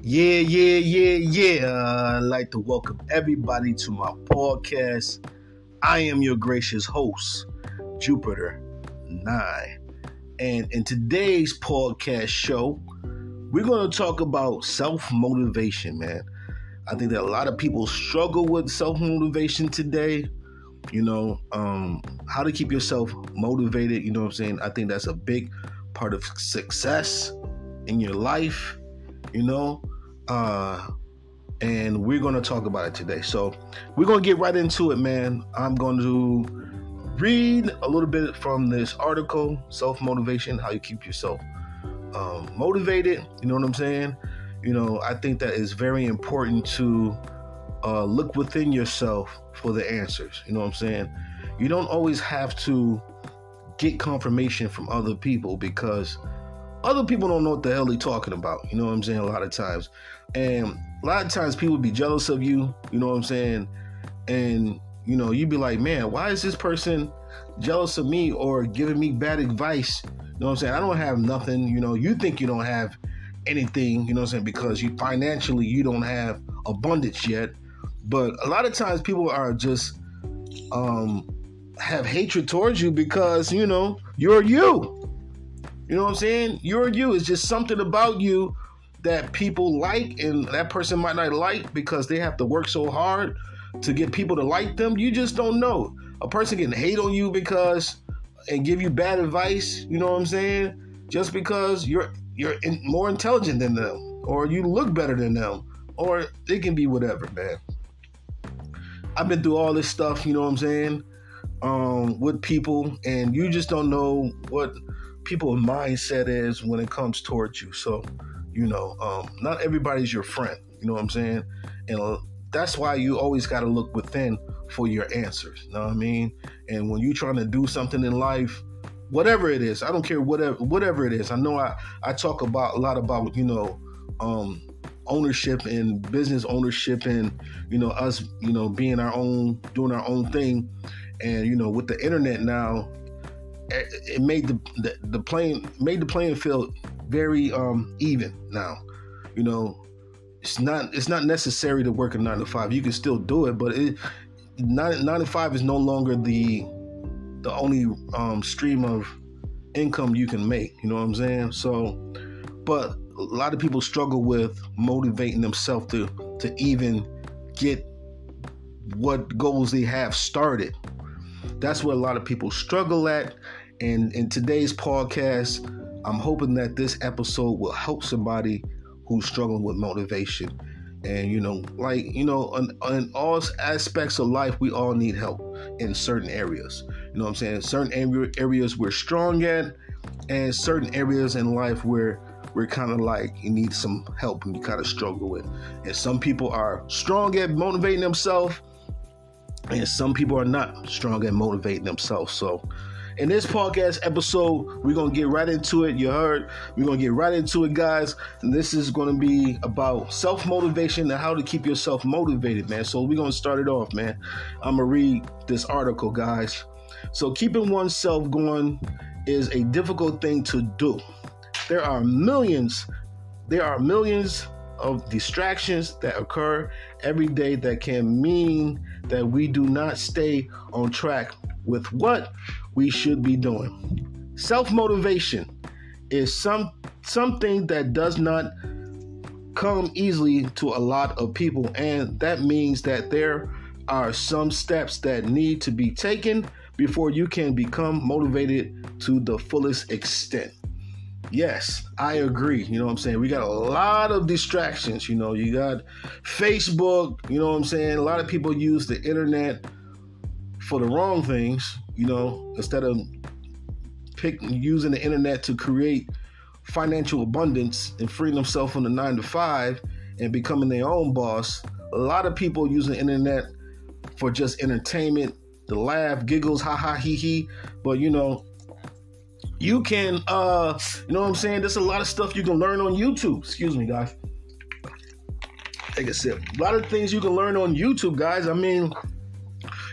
I'd like to welcome everybody to my podcast. I am your gracious host, Jupiter 9. And in today's podcast show, we're going to talk about self-motivation, man. I think that a lot of people struggle with self-motivation today. How to keep yourself motivated, you know what I'm saying? I think that's a big part of success in your life, and we're going to talk about it today. So we're going to get right into it, man. I'm going to read a little bit from this article, Self-Motivation, How You Keep Yourself Motivated. You know what I'm saying? I think that it's very important to look within yourself for the answers. You know what I'm saying? You don't always have to get confirmation from other people because other people don't know what the hell they're talking about. You know what I'm saying? A lot of times. And a lot of times people be jealous of you. You know what I'm saying? And, you'd be like, man, why is this person jealous of me or giving me bad advice? You know what I'm saying? I don't have nothing. You think you don't have anything, you know what I'm saying? Because you financially, you don't have abundance yet. But a lot of times people are just have hatred towards you because, you're you. You know what I'm saying? You're you. It's just something about you that people like and that person might not like because they have to work so hard to get people to like them. You just don't know. A person can hate on you and give you bad advice, you know what I'm saying? Just because you're more intelligent than them or you look better than them or it can be whatever, man. I've been through all this stuff, you know what I'm saying, with people, and you just don't know what people's mindset is when it comes towards you. So, not everybody's your friend, you know what I'm saying? And that's why you always got to look within for your answers, you know what I mean? And when you're trying to do something in life, whatever it is, I don't care whatever it is. I know I talk a lot about, ownership and business ownership and, us, being our own, doing our own thing. And, with the internet now, it made the playing field very even now. It's not necessary to work a 9 to 5. You can still do it, but 9 to 5 is no longer the only stream of income you can make. You know what I'm saying? So, but a lot of people struggle with motivating themselves to even get what goals they have started. That's where a lot of people struggle at. And in today's podcast, I'm hoping that this episode will help somebody who's struggling with motivation. And, in all aspects of life, we all need help in certain areas. You know what I'm saying? Certain areas we're strong at, and certain areas in life where we're kind of like, you need some help and you kind of struggle with. And some people are strong at motivating themselves, and some people are not strong at motivating themselves. So in this podcast episode, we're going to get right into it. You heard, we're going to get right into it, guys. And this is going to be about self-motivation and how to keep yourself motivated, man. So we're going to start it off, man. I'm going to read this article, guys. So keeping oneself going is a difficult thing to do. There are millions of distractions that occur every day that can mean that we do not stay on track with what we should be doing. Self-motivation is something that does not come easily to a lot of people, and that means that there are some steps that need to be taken before you can become motivated to the fullest extent. Yes, I agree. You know what I'm saying? We got a lot of distractions. You got Facebook, you know what I'm saying? A lot of people use the internet for the wrong things, instead of using the internet to create financial abundance and freeing themselves from the 9 to 5 and becoming their own boss. A lot of people use the internet for just entertainment, to laugh, giggles, ha ha, he he. But you can, you know what I'm saying? There's a lot of stuff you can learn on YouTube. Excuse me, guys. Take a sip. A lot of things you can learn on YouTube, guys. I mean,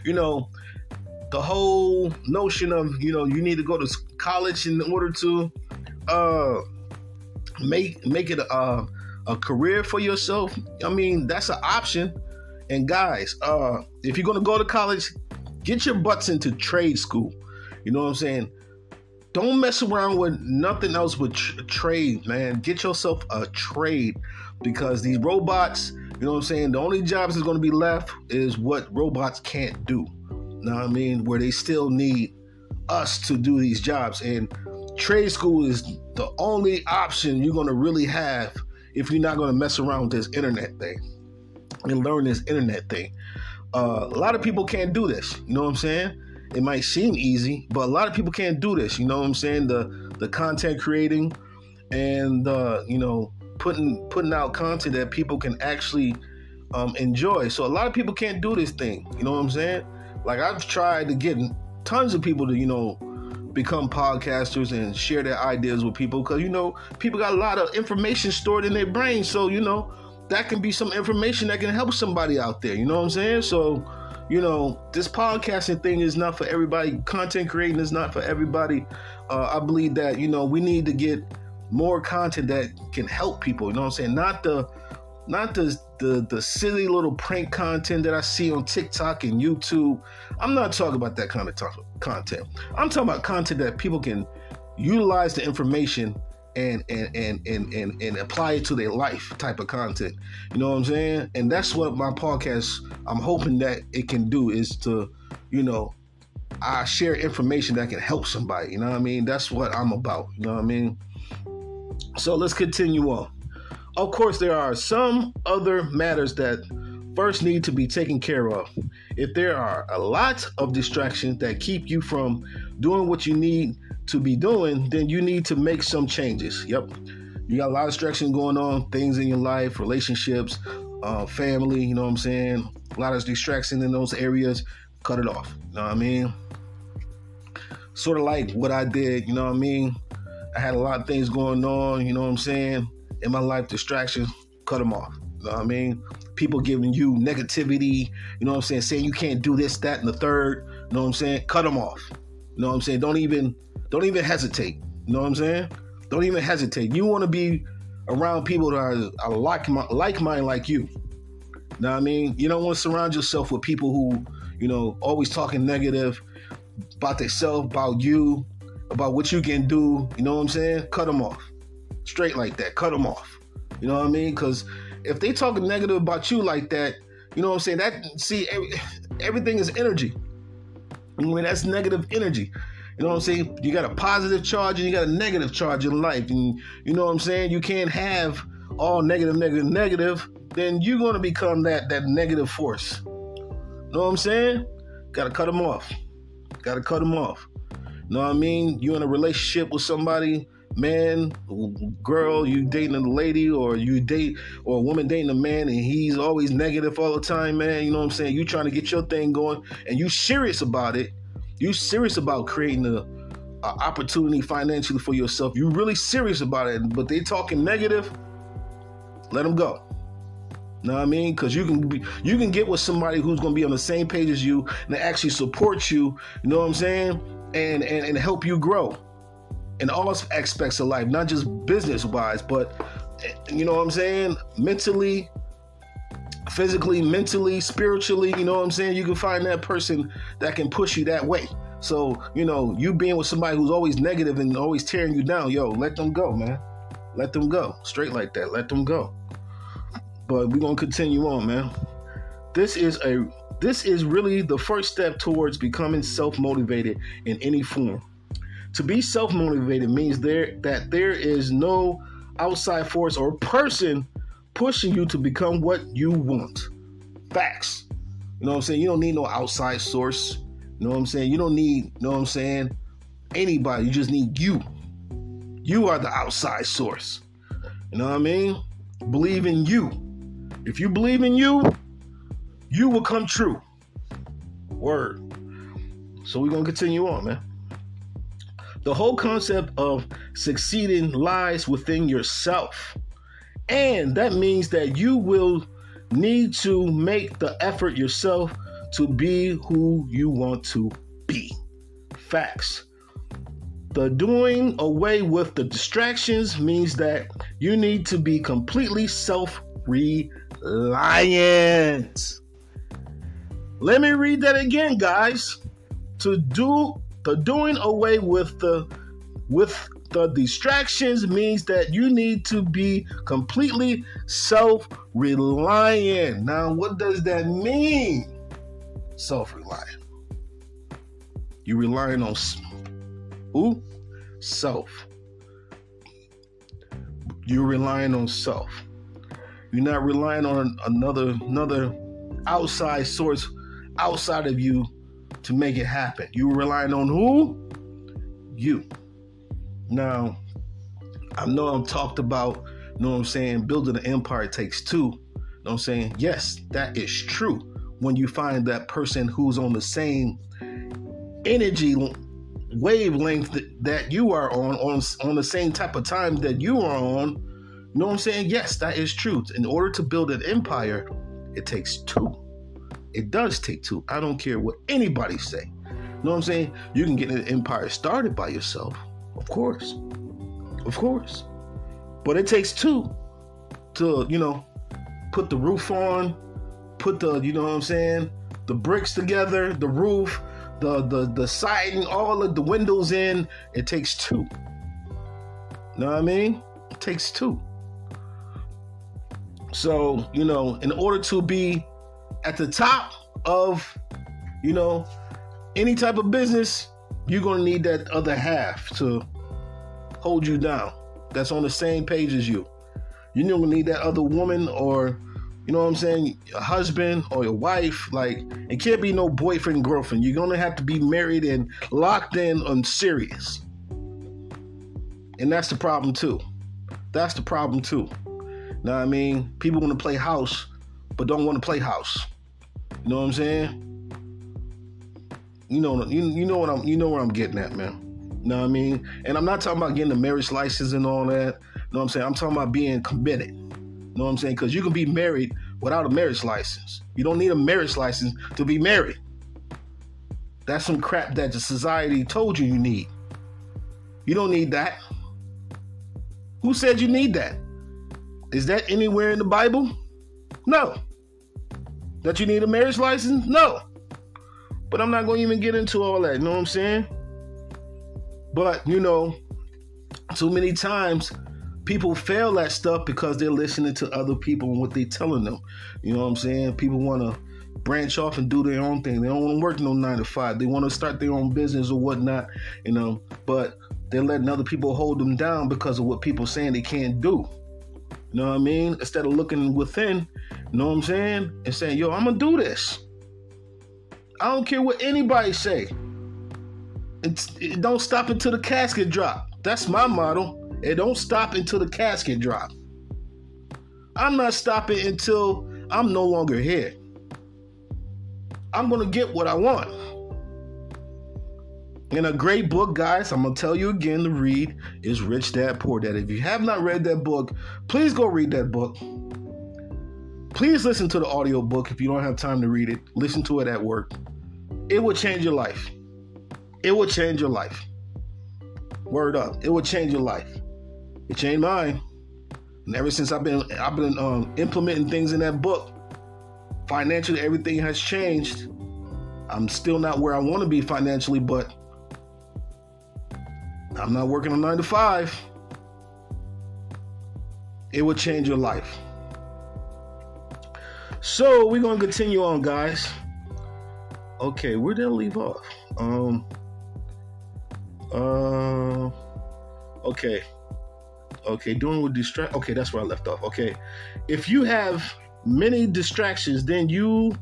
the whole notion of, you need to go to college in order to make it a career for yourself, I mean, that's an option. And guys, if you're going to go to college, get your butts into trade school. You know what I'm saying? Don't mess around with nothing else but trade, man. Get yourself a trade, because these robots, you know what I'm saying, the only jobs that's going to be left is what robots can't do. You know what I mean? Where they still need us to do these jobs. And trade school is the only option you're going to really have if you're not going to mess around with this internet thing and learn this internet thing. A lot of people can't do this. You know what I'm saying? It might seem easy, but a lot of people can't do this. You know what I'm saying? The content creating and putting out content that people can actually enjoy. So a lot of people can't do this thing. You know what I'm saying? Like, I've tried to get tons of people to become podcasters and share their ideas with people, because people got a lot of information stored in their brain. So that can be some information that can help somebody out there. You know what I'm saying? So this podcasting thing is not for everybody. Content creating is not for everybody. I believe that, we need to get more content that can help people. You know what I'm saying? Not the silly little prank content that I see on TikTok and YouTube. I'm not talking about that kind of content. I'm talking about content that people can utilize the information and apply it to their life type of content. You know what I'm saying? And that's what my podcast, I'm hoping that it can do, is to, I share information that can help somebody. You know what I mean? That's what I'm about. You know what I mean? So let's continue on. Of course, there are some other matters that first need to be taken care of. If there are a lot of distractions that keep you from doing what you need to be doing, then you need to make some changes. Yep. You got a lot of distractions going on, things in your life, relationships, family, you know what I'm saying? A lot of distractions in those areas. Cut it off. You know what I mean? Sort of like what I did, you know what I mean? I had a lot of things going on, you know what I'm saying? In my life, distractions, cut them off. You know what I mean? People giving you negativity, you know what I'm saying you can't do this, that, and the third. You know what I'm saying? Cut them off. You know what I'm saying? Don't even hesitate. You know what I'm saying? Don't even hesitate. You want to be around people that are like-minded like you. You know what I mean? You don't want to surround yourself with people who, always talking negative about themselves, about you, about what you can do. You know what I'm saying? Cut them off. Straight like that. Cut them off. You know what I mean? Because if they talking negative about you like that, you know what I'm saying? Everything is energy. I mean, that's negative energy. You know what I'm saying? You got a positive charge and you got a negative charge in life. And you know what I'm saying? You can't have all negative. Then you're going to become that negative force. You know what I'm saying? Got to cut them off. You know what I mean? You're in a relationship with somebody, man, girl, you dating a lady, or a woman dating a man, and he's always negative all the time, man. You know what I'm saying? You trying to get your thing going, and you serious about it. You serious about creating a opportunity financially for yourself. You really serious about it, but they talking negative. Let them go. Know what I mean? Because you can get with somebody who's going to be on the same page as you and actually support you. You know what I'm saying? And help you grow in all aspects of life, not just business wise, but you know what I'm saying? Mentally, physically, mentally, spiritually. You know what I'm saying? You can find that person that can push you that way. So, you being with somebody who's always negative and always tearing you down, let them go, man. Let them go. Straight like that. Let them go. But we're going to continue on, man. This is really the first step towards becoming self-motivated in any form. To be self-motivated means that there is no outside force or person pushing you to become what you want. Facts. You know what I'm saying? You don't need no outside source. You know what I'm saying? You don't need, you know what I'm saying, anybody. You just need you. You are the outside source. You know what I mean? Believe in you. If you believe in you, you will come true. Word. So we're going to continue on, man. The whole concept of succeeding lies within yourself. And that means that you will need to make the effort yourself to be who you want to be. Facts. The doing away with the distractions means that You need to be completely self-reliant. Let me read that again, guys. Doing away with the distractions means that you need to be completely self-reliant. Now, what does that mean? Self-reliant. You're relying on who? Self. You're relying on self. You're not relying on another outside source outside of you to make it happen. You're relying on who? You. Now, I know I've talked about, building an empire takes two. You know what I'm saying? Yes, that is true. When you find that person who's on the same energy wavelength that you are on the same type of time that you are on, you know what I'm saying? Yes, that is true. In order to build an empire, it takes two. It does take two. I don't care what anybody say. You know what I'm saying? You can get an empire started by yourself. Of course. But it takes two to, put the roof on, put the, the bricks together, the roof, the siding, all of the windows in. It takes two. Know what I mean? It takes two. So, in order to be at the top of, any type of business, you're going to need that other half to hold you down. That's on the same page as you. You're going to need that other woman or, your husband or your wife. Like, it can't be no boyfriend, girlfriend. You're going to have to be married and locked in on serious. And that's the problem too. Know what I mean? People want to play house, but don't want to play house. You know what I'm saying? You know where I'm getting at, man. You know what I mean? And I'm not talking about getting a marriage license and all that. You know what I'm saying? I'm talking about being committed. You know what I'm saying? Because you can be married without a marriage license. You don't need a marriage license to be married. That's some crap that the society told you need. You don't need that. Who said you need that? Is that anywhere in the Bible? No. That you need a marriage license? No. But I'm not going to even get into all that. You know what I'm saying? But, too many times people fail at stuff because they're listening to other people and what they're telling them. You know what I'm saying? People want to branch off and do their own thing. They don't want to work no 9 to 5. They want to start their own business or whatnot, but they're letting other people hold them down because of what people saying they can't do. You know what I mean? Instead of looking within, you know what I'm saying? And saying, yo, I'm going to do this. I don't care what anybody say. It don't stop until the casket drop. That's my motto. It don't stop until the casket drop. I'm not stopping until I'm no longer here. I'm going to get what I want. And a great book, guys, I'm going to tell you again to read is Rich Dad, Poor Dad. If you have not read that book, please go read that book. Please listen to the audio book if you don't have time to read it. Listen to it at work. It will change your life. It will change your life. Word up. It will change your life. It changed mine. And ever since I've been implementing things in that book, financially, everything has changed. I'm still not where I want to be financially, but I'm not working a 9 to 5. It will change your life. So we're going to continue on, guys. Okay, where did I leave off? Okay, doing with distract. Okay, that's where I left off. Okay, if you have many distractions, then you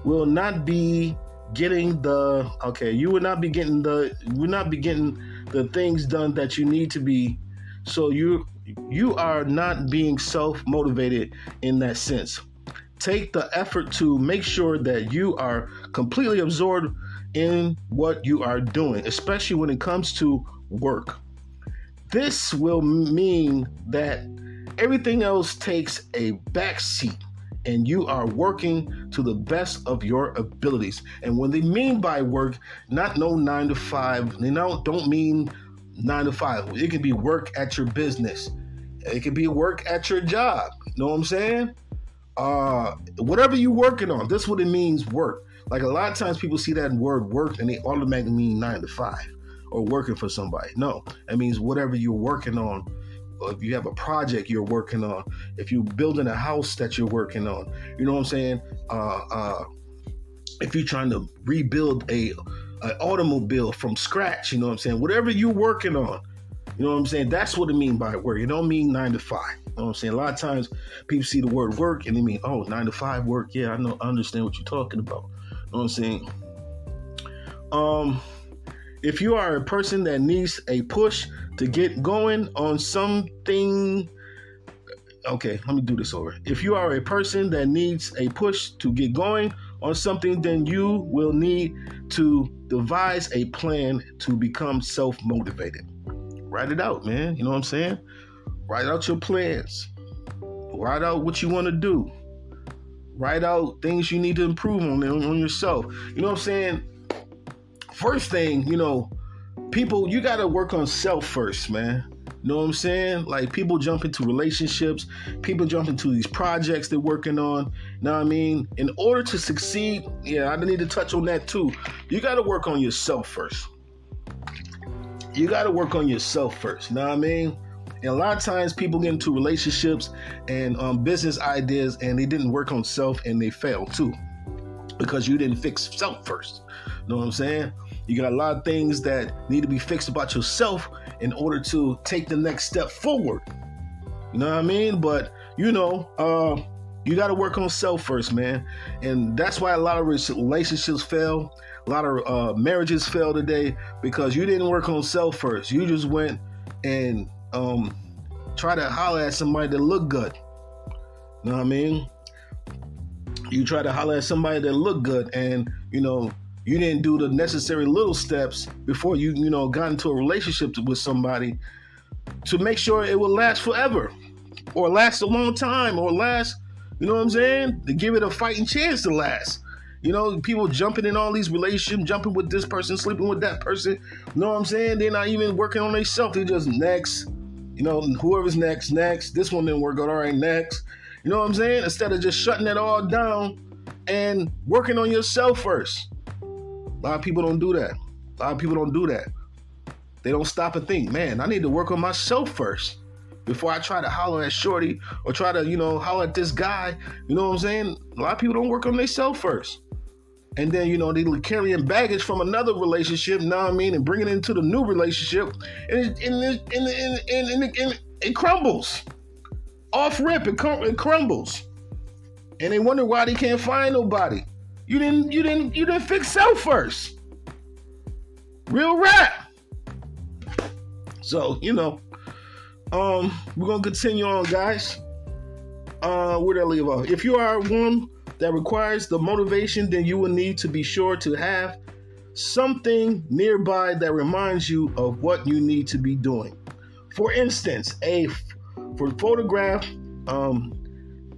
will not be getting the. Okay, you will not be getting the. You will not be getting the things done that you need to be. So you are not being self-motivated in that sense. Take the effort to make sure that you are completely absorbed in what you are doing, especially when it comes to work. This will mean that everything else takes a back seat and you are working to the best of your abilities. And when they mean by work, not no 9 to 5, they don't mean 9 to 5. It can be work at your business. It could be work at your job. You know what I'm saying? Whatever you're working on, that's what it means, work. Like, a lot of times people see that word work and they automatically mean 9 to 5 or working for somebody. No, it means whatever you're working on. Or if you have a project you're working on, if you're building a house that you're working on, you know what I'm saying? If you're trying to rebuild an automobile from scratch, you know what I'm saying? Whatever you're working on, you know what I'm saying? That's what it means by work. It don't mean 9 to 5. You know what I'm saying? A lot of times people see the word work and they mean, oh, 9 to 5 work. Yeah, I understand what you're talking about. You know what I'm saying? If you are a person that needs a push to get going on something, okay, let me do this over. If you are a person that needs a push to get going on something, then you will need to devise a plan to become self-motivated. Write it out, man. You know what I'm saying? Write out your plans. Write out what you want to do. Write out things you need to improve on yourself. You know what I'm saying? First thing, people, you got to work on self first, man. You know what I'm saying? Like, people jump into relationships. People jump into these projects they're working on. You know what I mean? In order to succeed, I need to touch on that too. You got to work on yourself first. You got to work on yourself first. You know what I mean? And a lot of times people get into relationships and business ideas and they didn't work on self and they fail too. Because you didn't fix self first. You know what I'm saying? You got a lot of things that need to be fixed about yourself in order to take the next step forward. You know what I mean? But, you got to work on self first, man. And that's why a lot of relationships fail. A lot of marriages fail today because you didn't work on self first. You just went and try to holler at somebody that look good. You know what I mean? You try to holler at somebody that look good and, you didn't do the necessary little steps before you got into a relationship with somebody to make sure it will last forever or last a long time or last, you know what I'm saying? To give it a fighting chance to last. People jumping in all these relationships, jumping with this person, sleeping with that person. You know what I'm saying? They're not even working on themselves. They're just next. Whoever's next. This one didn't work out. All right, next. You know what I'm saying? Instead of just shutting it all down and working on yourself first. A lot of people don't do that. They don't stop and think, man, I need to work on myself first before I try to holler at shorty or try to, holler at this guy. You know what I'm saying? A lot of people don't work on themselves first. And then, they carrying baggage from another relationship, you know what I mean, and bring it into the new relationship. And it crumbles. Off rip, it crumbles. And they wonder why they can't find nobody. You didn't fix self first. Real rap. So, we're gonna continue on, guys. Where did I leave off? If you are one that requires the motivation, then you will need to be sure to have something nearby that reminds you of what you need to be doing. For instance, for photograph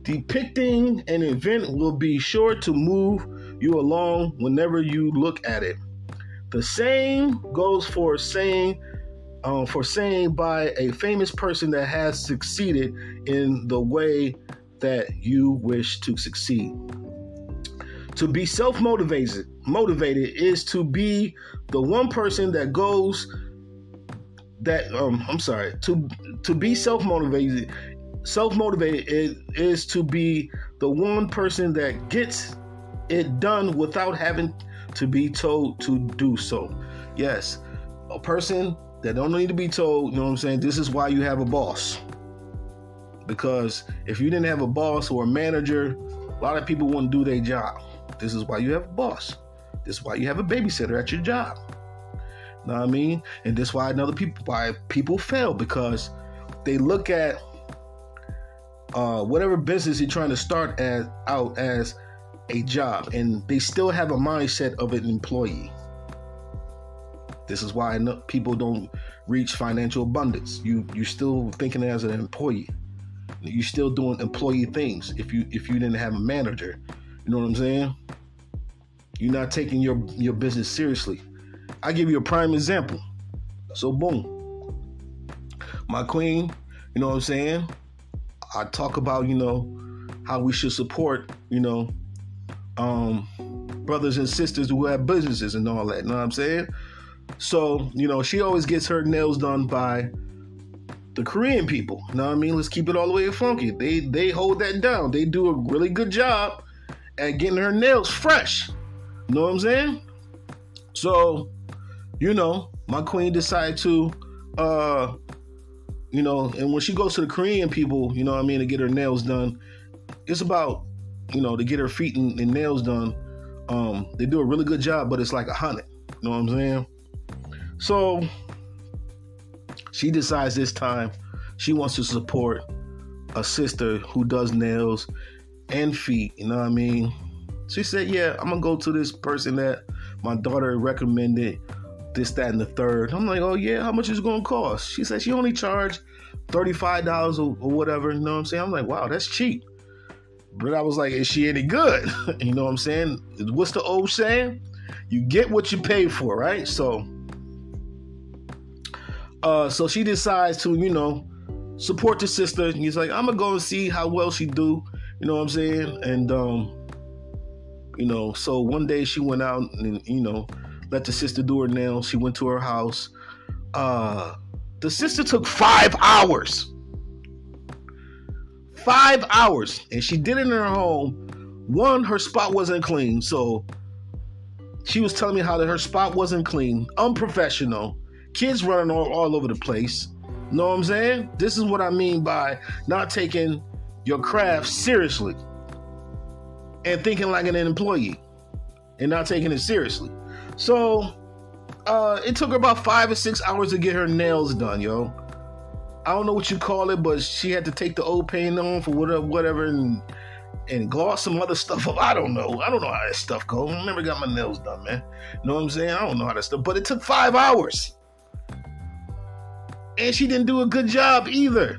depicting an event will be sure to move you along whenever you look at it. The same goes for saying by a famous person that has succeeded in the way that you wish to succeed. To be self-motivated is to be the one person that goes to be self-motivated is to be the one person that gets it done without having to be told to do so. Yes, a person that don't need to be told, you know what I'm saying? This is why you have a boss. Because if you didn't have a boss or a manager, a lot of people wouldn't do their job. This is why you have a boss. This is why you have a babysitter at your job. Know what I mean? And this is why why people fail, because they look at whatever business you're trying to start out as a job, and they still have a mindset of an employee. This is why people don't reach financial abundance. You're still thinking as an employee. You're still doing employee things. If you didn't have a manager, you know what I'm saying? You're not taking your business seriously. I give you a prime example. So boom, my queen, You know what I'm saying? I talk about, how we should support, brothers and sisters who have businesses and all that. You know what I'm saying? So, she always gets her nails done by the Korean people. You know what I mean? Let's keep it all the way funky. They hold that down. They do a really good job at getting her nails fresh. You know what I'm saying? So, my queen decided to, and when she goes to the Korean people, to get her nails done, it's about, to get her feet and nails done. They do a really good job, but it's like $100. You know what I'm saying? So she decides this time she wants to support a sister who does nails and feet. You know what I mean? She said, yeah, I'm going to go to this person that my daughter recommended, this, that, and the third. I'm like, oh, yeah, how much is it going to cost? She said she only charged $35 or whatever. You know what I'm saying? I'm like, wow, that's cheap. But I was like, is she any good? You know what I'm saying? What's the old saying? You get what you pay for, right? So she decides to, support the sister. And he's like, I'm going to go and see how well she do. You know what I'm saying? And, so one day she went out and, let the sister do her nails. She went to her house. The sister took 5 hours. 5 hours. And she did it in her home. One, her spot wasn't clean. So she was telling me how that her spot wasn't clean. Unprofessional. Kids running all over the place. You know what I'm saying? This is what I mean by not taking your craft seriously. And thinking like an employee. And not taking it seriously. So it took her about 5 or 6 hours to get her nails done, yo. I don't know what you call it, but she had to take the old paint on for whatever and gloss some other stuff up. I don't know how that stuff goes. I never got my nails done, man. You know what I'm saying? I don't know how that stuff, but it took 5 hours. And she didn't do a good job either.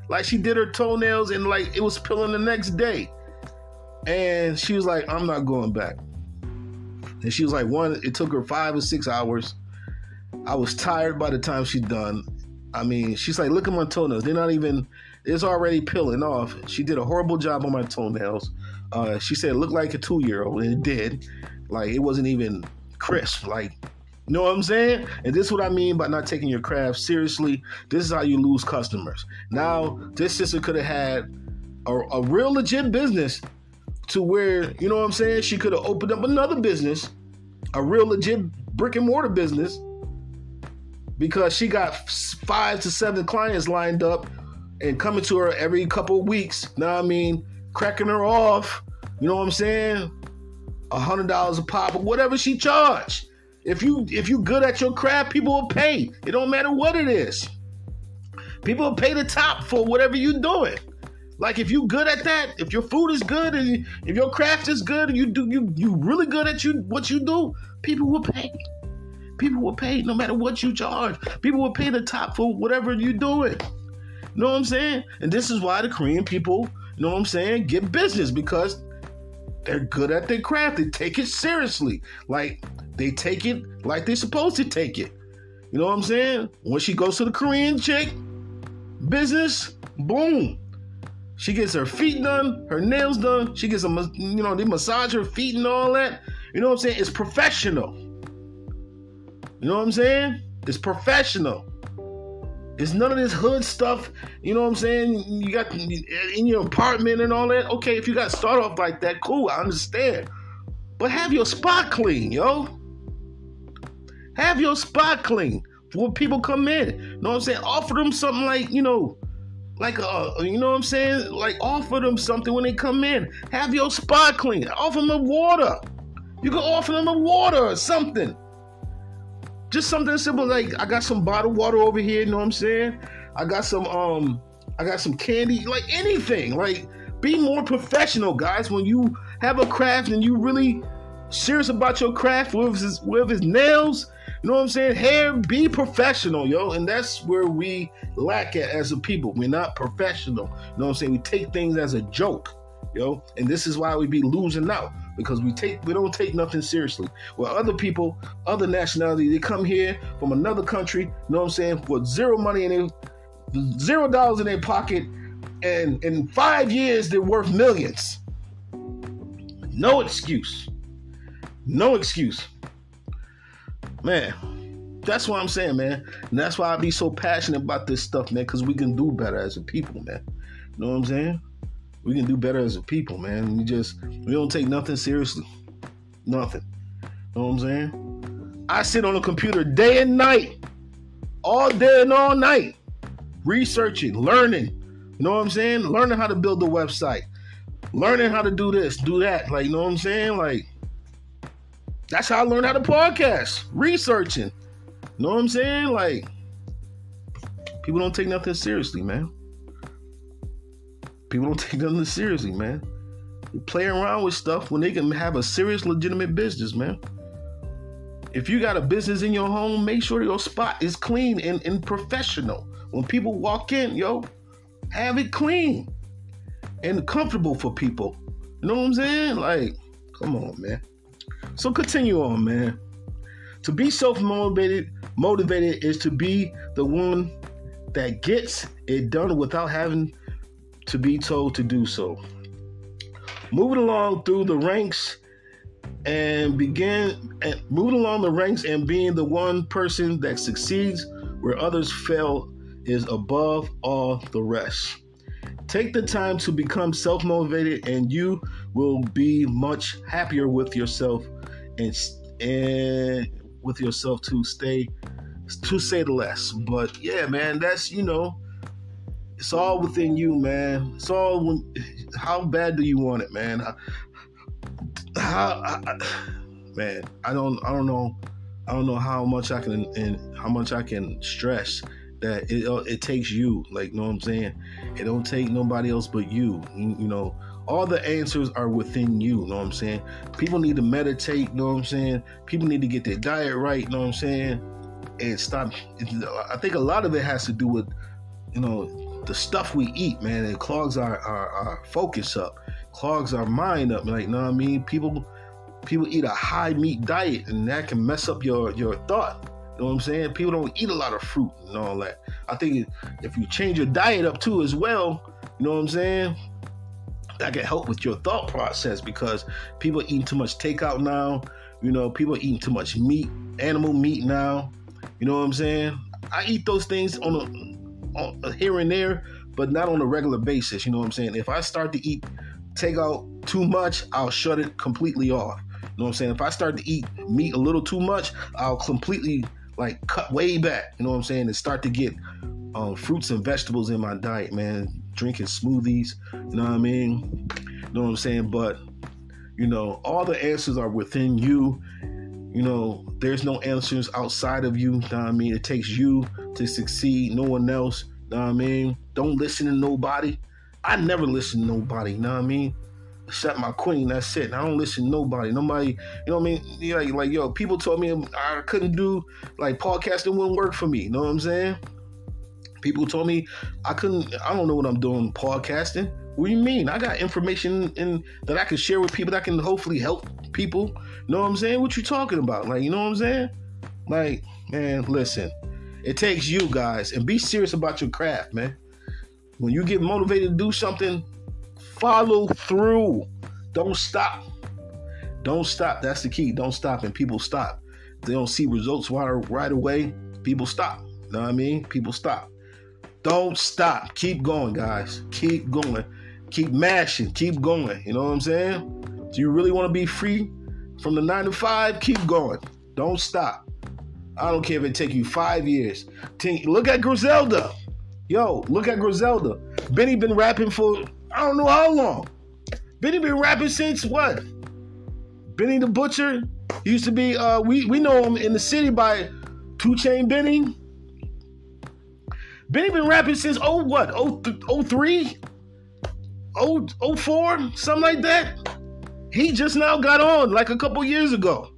Like, she did her toenails and like it was peeling the next day. And she was like, I'm not going back. And she was like, it took her 5 or 6 hours. I was tired by the time she's done. I mean, she's like, look at my toenails. It's already peeling off. She did a horrible job on my toenails. She said it looked like a 2-year-old, and it did. Like, it wasn't even crisp. Like, you know what I'm saying? And this is what I mean by not taking your craft seriously. This is how you lose customers. Now, this sister could have had a real legit business to where, you know what I'm saying? She could have opened up another business, a real legit brick and mortar business, because she got 5 to 7 clients lined up and coming to her every couple of weeks. Know what I mean? Cracking her off. You know what I'm saying? $100 a pop or whatever she charged. If you good at your craft, people will pay. It don't matter what it is. People will pay the top for whatever you're doing. Like, if you good at that, if your food is good and if your craft is good and you really good at what you do, people will pay. People will pay no matter what you charge. People will pay the top for whatever you're doing. You know what I'm saying? And this is why the Korean people, you know what I'm saying, get business, because they're good at their craft. They take it seriously. Like, they take it like they're supposed to take it. You know what I'm saying? When she goes to the Korean chick business, boom. She gets her feet done, her nails done. She gets they massage her feet and all that. You know what I'm saying? It's professional. You know what I'm saying? It's professional. It's none of this hood stuff. You know what I'm saying? You got in your apartment and all that. Okay, if you got to start off like that, cool, I understand. But have your spot clean, yo. Have your spot clean when people come in. You know what I'm saying? Offer them something like, you know what I'm saying? Like, offer them something when they come in. Have your spot clean. Offer them a water. You can offer them a water or something. Just something simple, like, I got some bottled water over here, you know what I'm saying? I got some candy, like anything. Like, be more professional, guys. When you have a craft and you really serious about your craft, with his nails, you know what I'm saying? Hair, be professional, yo. And that's where we lack at as a people. We're not professional. You know what I'm saying? We take things as a joke, yo. And this is why we be losing out. Because we don't take nothing seriously. Well, other people, other nationality, they come here from another country, you know what I'm saying, with zero money and they $0 in their pocket, and in 5 years they're worth millions. No excuse. No excuse. Man, that's what I'm saying, man. And that's why I be so passionate about this stuff, man, because we can do better as a people, man. You know what I'm saying? We can do better as a people, man. We don't take nothing seriously. Nothing. You know what I'm saying? I sit on a computer day and night, all day and all night, researching, learning. You know what I'm saying? Learning how to build a website, learning how to do this, do that. Like, you know what I'm saying? Like, that's how I learned how to podcast, researching. You know what I'm saying? Like, people don't take nothing seriously, man. People don't take nothing seriously, man. They play around with stuff when they can have a serious, legitimate business, man. If you got a business in your home, make sure your spot is clean and professional. When people walk in, have it clean and comfortable for people. You know what I'm saying? Like, come on, man. So continue on, man. To be self-motivated is to be the one that gets it done without having to be told to do so. Moving along through the ranks and being the one person that succeeds where others fail is above all the rest. Take the time to become self-motivated and you will be much happier with yourself and with yourself to say the less. But yeah, man, that's, it's all within you, man. It's all how bad do you want it, man? Man, I don't know how much I can stress that it takes you. Like, you know what I'm saying? It don't take nobody else but you. All the answers are within you. You know what I'm saying? People need to meditate. You know what I'm saying? People need to get their diet right. You know what I'm saying? And stop. I think a lot of it has to do with, the stuff we eat, man. It clogs our focus up, clogs our mind up. Like, you know what I mean? People eat a high meat diet, and that can mess up your thought. You know what I'm saying? People don't eat a lot of fruit and all that. I think if you change your diet up too as well, you know what I'm saying? That can help with your thought process, because people eating too much takeout now. People eating too much meat, animal meat now. You know what I'm saying? I eat those things on here and there, but not on a regular basis. You know what I'm saying? If I start to eat takeout too much, I'll shut it completely off. You know what I'm saying? If I start to eat meat a little too much, I'll completely cut way back. You know what I'm saying? And start to get fruits and vegetables in my diet, man. Drinking smoothies, you know what I mean? You know what I'm saying? But, all the answers are within you. There's no answers outside of you. You know what I mean? It takes you to succeed, no one else. You know what I mean? Don't listen to nobody. I never listen to nobody, you know what I mean? Except my queen, that's it. I don't listen to nobody. Nobody, you know what I mean? Like, people told me I couldn't do, podcasting wouldn't work for me. You know what I'm saying? People told me I don't know what I'm doing podcasting. What do you mean? I got information that I can share with people that can hopefully help people. You know what I'm saying? What you talking about? You know what I'm saying? Man, listen. It takes you guys, and be serious about your craft, man. When you get motivated to do something, follow through. Don't stop. Don't stop. That's the key. Don't stop. And people stop. If they don't see results right away, people stop. You know what I mean? People stop. Don't stop. Keep going, guys. Keep going. Keep mashing. Keep going. You know what I'm saying? Do you really want to be free from the 9 to 5? Keep going. Don't stop. I don't care if it take you 5 years. Look at Griselda. Look at Griselda. Benny been rapping for I don't know how long. Benny been rapping since what? Benny the Butcher. He used to be, we know him in the city by 2 Chainz Benny. Benny been rapping since 03? 04? Something like that. He just now got on a couple years ago.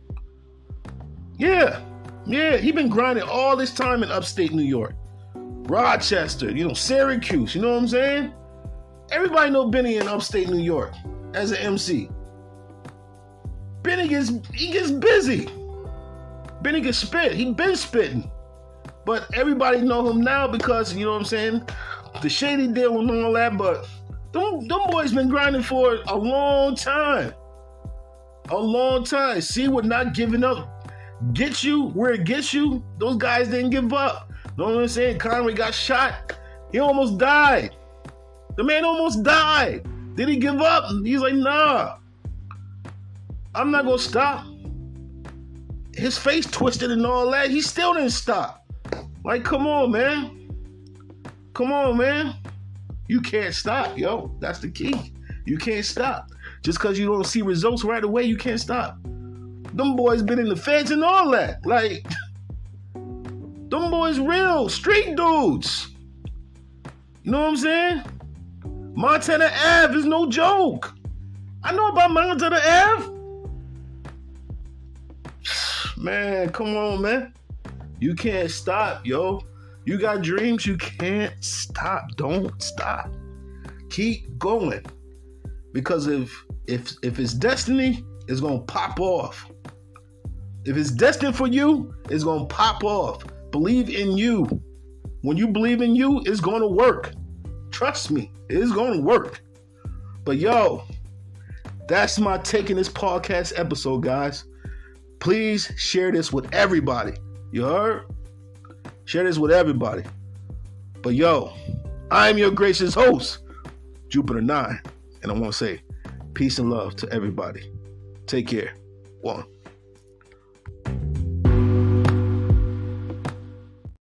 Yeah, he been grinding all this time in upstate New York. Rochester, Syracuse, you know what I'm saying? Everybody know Benny in upstate New York as an MC. Benny gets busy. Benny can spit. He been spitting. But everybody know him now because, you know what I'm saying, the shady deal and all that, but them boys been grinding for a long time. A long time. See what not giving up gets you where it gets you? Those guys didn't give up. You know what I'm saying? Conway got shot. He almost died. The man almost died. Did he give up? He's like, nah. I'm not going to stop. His face twisted and all that. He still didn't stop. Like, come on, man. Come on, man. You can't stop, yo. That's the key. You can't stop. Just because you don't see results right away, you can't stop. Them boys been in the feds and all that. Like, them boys real. Street dudes. You know what I'm saying? Montana Ave is no joke. I know about Montana Ave. Man, come on, man. You can't stop, yo. You got dreams, you can't stop. Don't stop. Keep going. Because if it's destiny, it's gonna pop off. If it's destined for you, it's gonna pop off. Believe in you. When you believe in you, it's gonna work. Trust me, it's gonna work. But yo, that's my take in this podcast episode, guys. Please share this with everybody. You heard? Share this with everybody. But yo, I'm your gracious host, Jupiter 9. And I want to say peace and love to everybody. Take care. One.